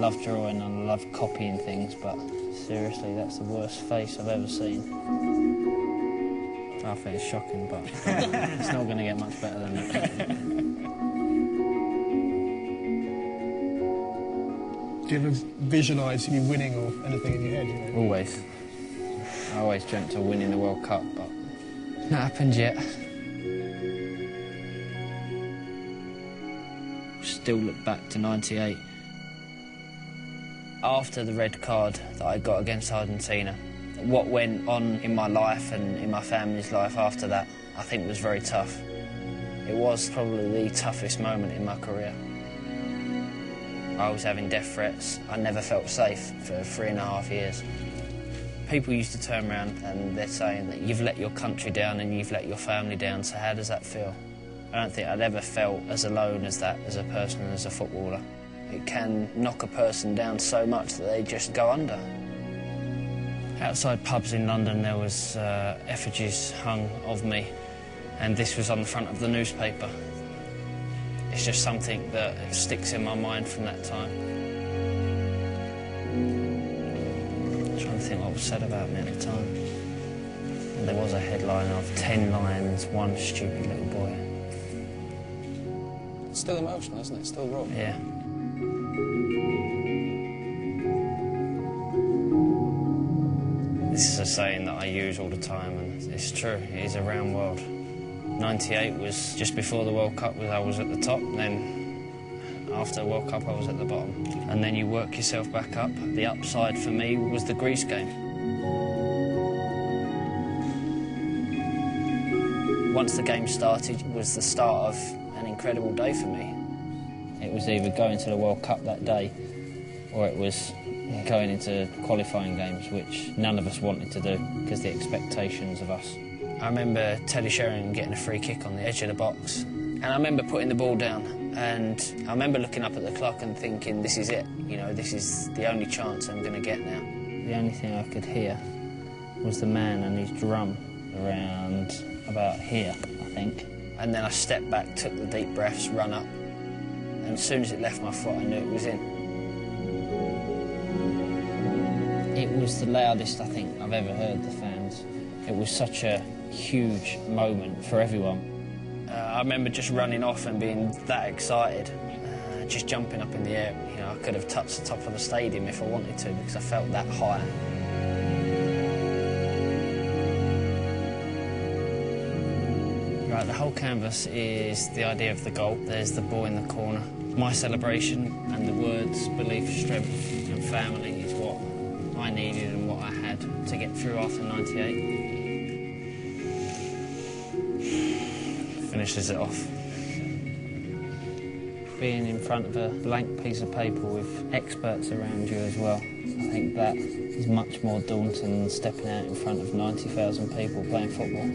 love drawing and I love copying things, but seriously, that's the worst face I've ever seen. I think it's shocking, but it's not going to get much better than that. Do you ever visualise you winning or anything in your head? You know? Always. I always dreamt of winning the World Cup, but it's not happened yet. Still look back to '98. After the red card that I got against Argentina, what went on in my life and in my family's life after that, I think was very tough. It was probably the toughest moment in my career. I was having death threats. I never felt safe for 3.5 years. People used to turn around and they're saying that you've let your country down and you've let your family down, so how does that feel? I don't think I'd ever felt as alone as that as a person and as a footballer. It can knock a person down so much that they just go under. Outside pubs in London there was effigies hung of me, and this was on the front of the newspaper. It's just something that sticks in my mind from that time. I'm trying to think what was said about me at the time. And there was a headline of 10 lions, 1 stupid little boy. It's still emotional, isn't it? Still raw. Yeah. This is a saying that I use all the time, and it's true. It is a round world. '98 was just before the World Cup. I was at the top, and then after the World Cup I was at the bottom. And then you work yourself back up. The upside for me was the Greece game. Once the game started, it was the start of an incredible day for me. It was either going to the World Cup that day, or it was going into qualifying games, which none of us wanted to do because the expectations of us. I remember Teddy Sheringham getting a free kick on the edge of the box, and I remember putting the ball down, and I remember looking up at the clock and thinking, this is it, you know, this is the only chance I'm going to get now. The only thing I could hear was the man and his drum around about here, I think. And then I stepped back, took the deep breaths, run up, and as soon as it left my foot, I knew it was in. It was the loudest I think I've ever heard the fans. It was such a huge moment for everyone. I remember just running off and being that excited, just jumping up in the air. You know, I could have touched the top of the stadium if I wanted to because I felt that high. Right, the whole canvas is the idea of the goal. There's the ball in the corner. My celebration and the words belief, strength and family is what I needed and what I had to get through after '98. Finishes it off. Being in front of a blank piece of paper with experts around you as well, I think that is much more daunting than stepping out in front of 90,000 people playing football.